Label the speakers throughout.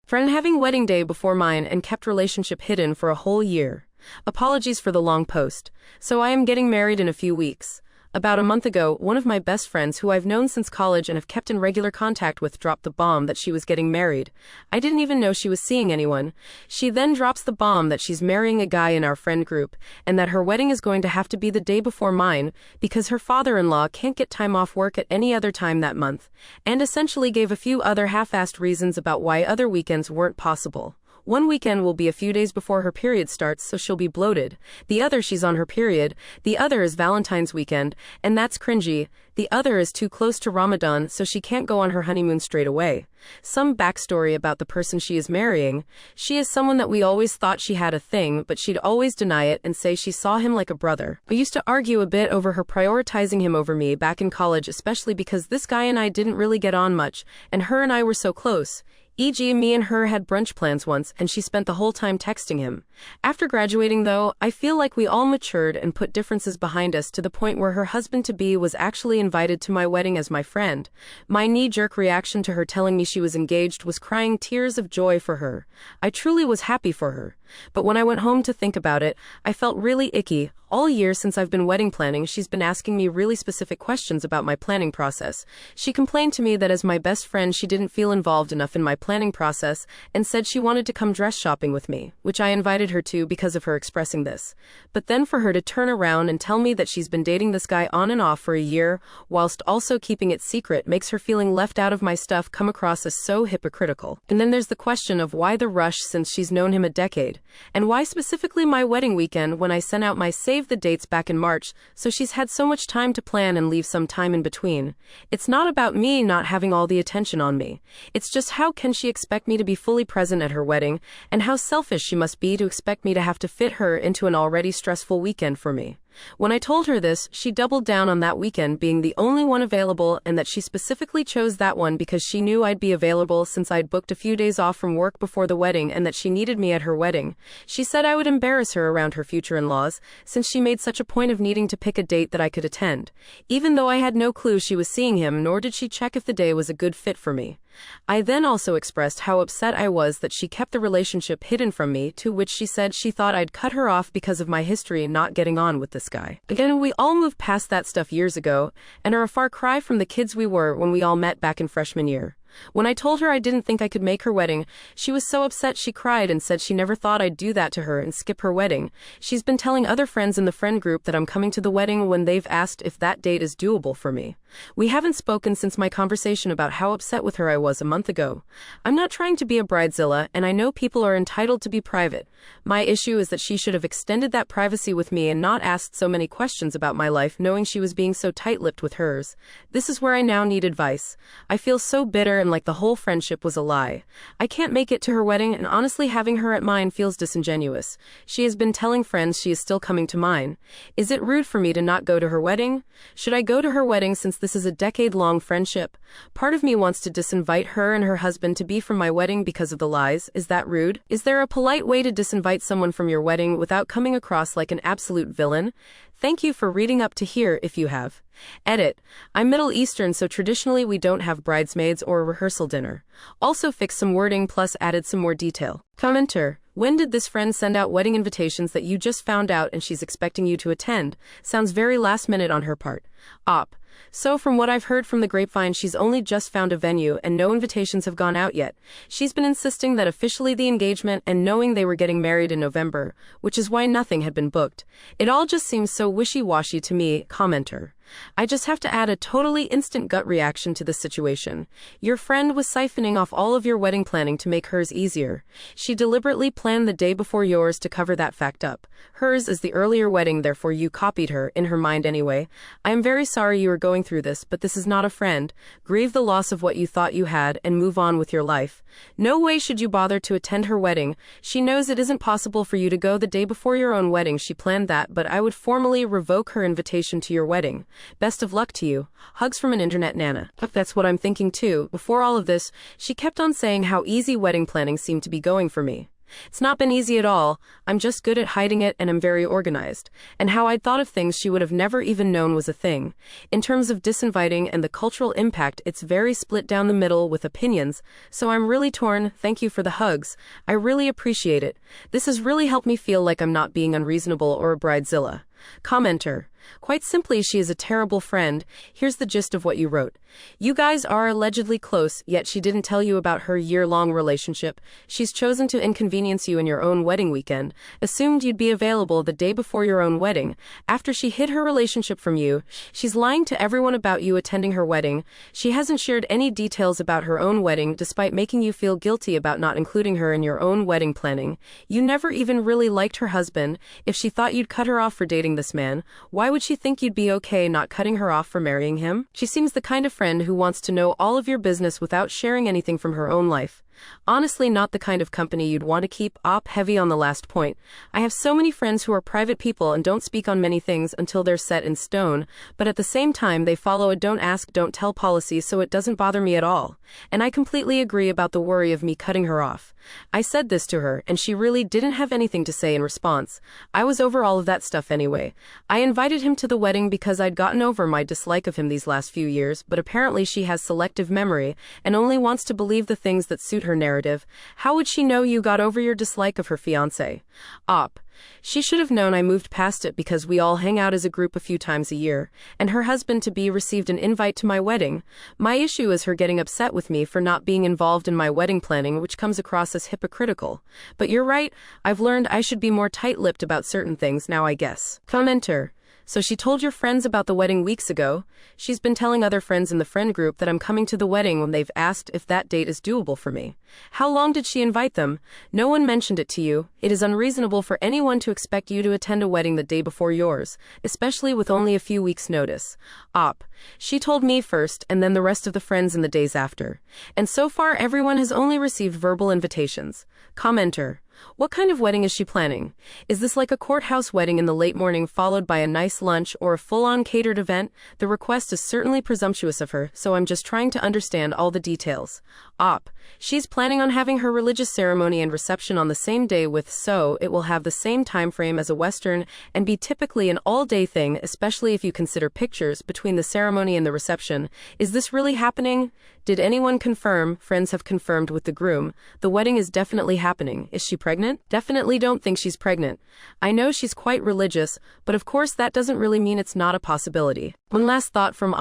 Speaker 1: Friend having wedding day before mine and kept relationship hidden for a whole year. Apologies for the long post. So I am getting married in a few weeks. About a month ago, one of my best friends who I've known since college and have kept in regular contact with dropped the bomb that she was getting married. I didn't even know she was seeing anyone. She then drops the bomb that she's marrying a guy in our friend group, and that her wedding is going to have to be the day before mine, because her father-in-law can't get time off work at any other time that month, and essentially gave a few other half-assed reasons about why other weekends weren't possible. One weekend will be a few days before her period starts, so she'll be bloated. The other, she's on her period. The other is Valentine's weekend, and that's cringy. The other is too close to Ramadan, so she can't go on her honeymoon straight away. Some backstory about the person she is marrying. She is someone that we always thought she had a thing, but she'd always deny it and say she saw him like a brother. I used to argue a bit over her prioritizing him over me back in college, especially because this guy and I didn't really get on much, and her and I were so close. E.g., me and her had brunch plans once, and she spent the whole time texting him. After graduating, though, I feel like we all matured and put differences behind us to the point where her husband-to-be was actually invited to my wedding as my friend. My knee-jerk reaction to her telling me she was engaged was crying tears of joy for her. I truly was happy for her. But when I went home to think about it, I felt really icky. All year since I've been wedding planning, she's been asking me really specific questions about my planning process. She complained to me that as my best friend, she didn't feel involved enough in my planning process and said she wanted to come dress shopping with me, which I invited her to because of her expressing this. But then for her to turn around and tell me that she's been dating this guy on and off for a year, whilst also keeping it secret, makes her feeling left out of my stuff come across as so hypocritical. And then there's the question of why the rush since she's known him a decade. And why specifically my wedding weekend when I sent out my save the dates back in March, so she's had so much time to plan and leave some time in between. It's not about me not having all the attention on me. It's just how can she expect me to be fully present at her wedding, and how selfish she must be to expect me to have to fit her into an already stressful weekend for me. When I told her this, she doubled down on that weekend being the only one available and that she specifically chose that one because she knew I'd be available since I'd booked a few days off from work before the wedding and that she needed me at her wedding. She said I would embarrass her around her future in-laws since she made such a point of needing to pick a date that I could attend, even though I had no clue she was seeing him, nor did she check if the day was a good fit for me. I then also expressed how upset I was that she kept the relationship hidden from me, to which she said she thought I'd cut her off because of my history not getting on with this guy. Again, we all moved past that stuff years ago, and are a far cry from the kids we were when we all met back in freshman year. When I told her I didn't think I could make her wedding, she was so upset she cried and said she never thought I'd do that to her and skip her wedding. She's been telling other friends in the friend group that I'm coming to the wedding when they've asked if that date is doable for me. We haven't spoken since my conversation about how upset with her I was a month ago. I'm not trying to be a bridezilla, and I know people are entitled to be private. My issue is that she should have extended that privacy with me and not asked so many questions about my life, knowing she was being so tight-lipped with hers. This is where I now need advice. I feel so bitter and like the whole friendship was a lie. I can't make it to her wedding, and honestly having her at mine feels disingenuous. She has been telling friends she is still coming to mine. Is it rude for me to not go to her wedding? Should I go to her wedding since this is a decade-long friendship? Part of me wants to disinvite her and her husband to be from my wedding because of the lies. Is that rude? Is there a polite way to disinvite someone from your wedding without coming across like an absolute villain? Thank you for reading up to here if you have. Edit. I'm Middle Eastern, so traditionally we don't have bridesmaids or a rehearsal dinner. Also fixed some wording plus added some more detail. Commenter. When did this friend send out wedding invitations that you just found out and she's expecting you to attend? Sounds very last minute on her part. Op. So from what I've heard from the grapevine, she's only just found a venue and no invitations have gone out yet. She's been insisting that officially the engagement and knowing they were getting married in November, which is why nothing had been booked. It all just seems so wishy-washy to me. Commenter. I just have to add a totally instant gut reaction to this situation. Your friend was siphoning off all of your wedding planning to make hers easier. She deliberately planned the day before yours to cover that fact up. Hers is the earlier wedding, therefore you copied her, in her mind anyway. I am very sorry you are going through this, but this is not a friend. Grieve the loss of what you thought you had and move on with your life. No way should you bother to attend her wedding. She knows it isn't possible for you to go the day before your own wedding. She planned that, but I would formally revoke her invitation to your wedding. Best of luck to you. Hugs from an internet nana. That's what I'm thinking too. Before all of this, she kept on saying how easy wedding planning seemed to be going for me. It's not been easy at all. I'm just good at hiding it and I'm very organized. And how I'd thought of things she would have never even known was a thing. In terms of disinviting and the cultural impact, it's very split down the middle with opinions, so I'm really torn. Thank you for the hugs. I really appreciate it. This has really helped me feel like I'm not being unreasonable or a bridezilla. Commenter. Quite simply, she is a terrible friend. Here's the gist of what you wrote. You guys are allegedly close, yet she didn't tell you about her year-long relationship. She's chosen to inconvenience you in your own wedding weekend, assumed you'd be available the day before your own wedding. After she hid her relationship from you, she's lying to everyone about you attending her wedding. She hasn't shared any details about her own wedding, despite making you feel guilty about not including her in your own wedding planning. You never even really liked her husband. If she thought you'd cut her off for dating this man, why would she think you'd be okay not cutting her off for marrying him? She seems the kind of friend who wants to know all of your business without sharing anything from her own life. Honestly, not the kind of company you'd want to keep. Heavy on the last point. I have so many friends who are private people and don't speak on many things until they're set in stone, but at the same time they follow a don't ask, don't tell policy, so it doesn't bother me at all. And I completely agree about the worry of me cutting her off. I said this to her, and she really didn't have anything to say in response. I was over all of that stuff anyway. I invited him to the wedding because I'd gotten over my dislike of him these last few years, but apparently she has selective memory and only wants to believe the things that suit her narrative. How would she know you got over your dislike of her fiancé? She should have known I moved past it because we all hang out as a group a few times a year, and her husband-to-be received an invite to my wedding. My issue is her getting upset with me for not being involved in my wedding planning, which comes across as hypocritical. But you're right, I've learned I should be more tight-lipped about certain things now, I guess. Commenter. So she told your friends about the wedding weeks ago. She's been telling other friends in the friend group that I'm coming to the wedding when they've asked if that date is doable for me. How long did she invite them? No one mentioned it to you. It is unreasonable for anyone to expect you to attend a wedding the day before yours, especially with only a few weeks' notice. She told me first and then the rest of the friends in the days after. And so far everyone has only received verbal invitations. Commenter. What kind of wedding is she planning? Is this like a courthouse wedding in the late morning followed by a nice lunch or a full-on catered event? The request is certainly presumptuous of her, so I'm just trying to understand all the details. She's planning on having her religious ceremony and reception on the same day so it will have the same time frame as a Western and be typically an all-day thing, especially if you consider pictures between the ceremony and the reception. Is this really happening? Did anyone confirm? Friends have confirmed with the groom. The wedding is definitely happening. Is she pregnant? Definitely don't think she's pregnant. I know she's quite religious, but of course that doesn't really mean it's not a possibility. One last thought from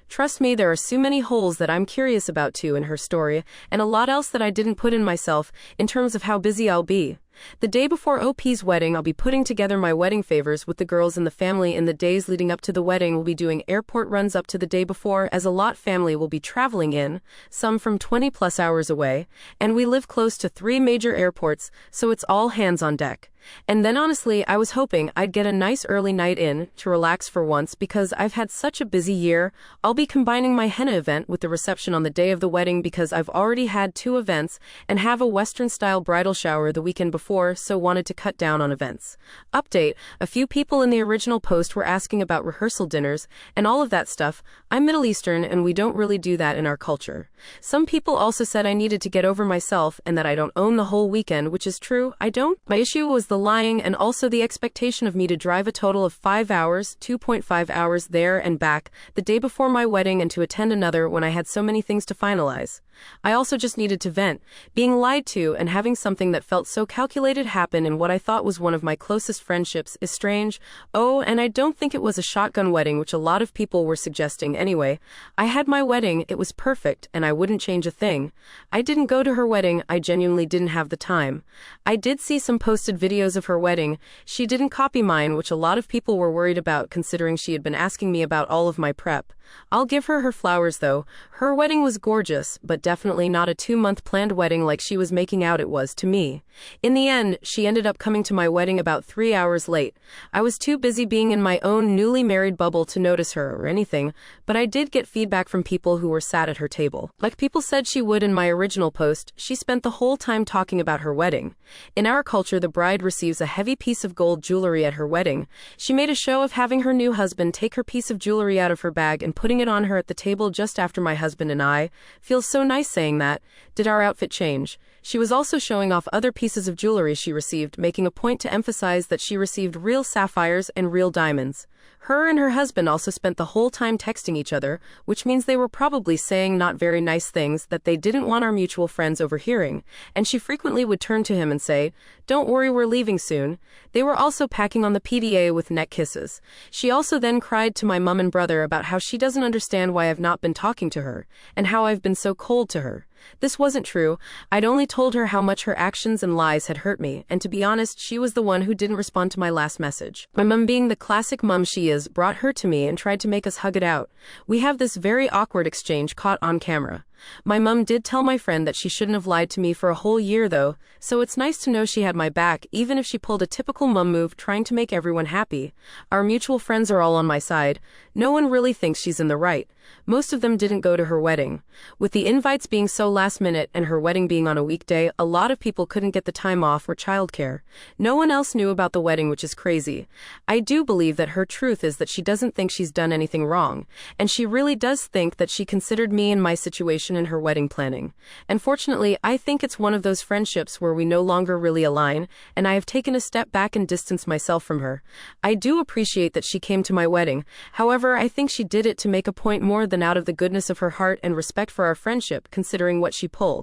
Speaker 1: Trust me, there are so many holes that I'm curious about too in her story, and a lot else that I didn't put in myself, in terms of how busy I'll be. The day before OP's wedding, I'll be putting together my wedding favors with the girls in the family. In the days leading up to the wedding, we'll be doing airport runs up to the day before, as a lot family will be traveling in, some from 20+ hours away, and we live close to 3 major airports, so it's all hands on deck. And then honestly, I was hoping I'd get a nice early night in to relax for once because I've had such a busy year. I'll be combining my henna event with the reception on the day of the wedding because I've already had 2 events and have a Western-style bridal shower the weekend before, so wanted to cut down on events. Update: a few people in the original post were asking about rehearsal dinners and all of that stuff. I'm Middle Eastern and we don't really do that in our culture. Some people also said I needed to get over myself and that I don't own the whole weekend, which is true, I don't. My issue was the lying and also the expectation of me to drive a total of 5 hours, 2.5 hours there and back, the day before my wedding and to attend another when I had so many things to finalize. I also just needed to vent. Being lied to and having something that felt so calculated happen in what I thought was one of my closest friendships is strange. And I don't think it was a shotgun wedding, which a lot of people were suggesting anyway. I had my wedding, it was perfect, and I wouldn't change a thing. I didn't go to her wedding, I genuinely didn't have the time. I did see some posted videos of her wedding. She didn't copy mine, which a lot of people were worried about considering she had been asking me about all of my prep. I'll give her her flowers though. Her wedding was gorgeous, but definitely not a 2-month planned wedding like she was making out it was to me. In the end, she ended up coming to my wedding about 3 hours late. I was too busy being in my own newly married bubble to notice her or anything, but I did get feedback from people who were sat at her table. Like people said she would in my original post, she spent the whole time talking about her wedding. In our culture, the bride receives a heavy piece of gold jewelry at her wedding. She made a show of having her new husband take her piece of jewelry out of her bag and putting it on her at the table just after my husband and I. Feels so nice saying that. Did our outfit change? She was also showing off other pieces of jewelry she received, making a point to emphasize that she received real sapphires and real diamonds. Her and her husband also spent the whole time texting each other, which means they were probably saying not very nice things that they didn't want our mutual friends overhearing, and she frequently would turn to him and say, "Don't worry, we're leaving soon." They were also packing on the PDA with neck kisses. She also then cried to my mum and brother about how she doesn't understand why I've not been talking to her, and how I've been so cold to her. This wasn't true. I'd only told her how much her actions and lies had hurt me, and to be honest, she was the one who didn't respond to my last message. My mum, being the classic mum she is, brought her to me and tried to make us hug it out. We have this very awkward exchange caught on camera. My mum did tell my friend that she shouldn't have lied to me for a whole year though, so it's nice to know she had my back even if she pulled a typical mum move trying to make everyone happy. Our mutual friends are all on my side. No one really thinks she's in the right. Most of them didn't go to her wedding. With the invites being so last minute and her wedding being on a weekday, a lot of people couldn't get the time off or childcare. No one else knew about the wedding, which is crazy. I do believe that her truth is that she doesn't think she's done anything wrong, and she really does think that she considered me and my situation in her wedding planning. Unfortunately, I think it's one of those friendships where we no longer really align, and I have taken a step back and distanced myself from her. I do appreciate that she came to my wedding. However, I think she did it to make a point more than out of the goodness of her heart and respect for our friendship, considering what she pulled.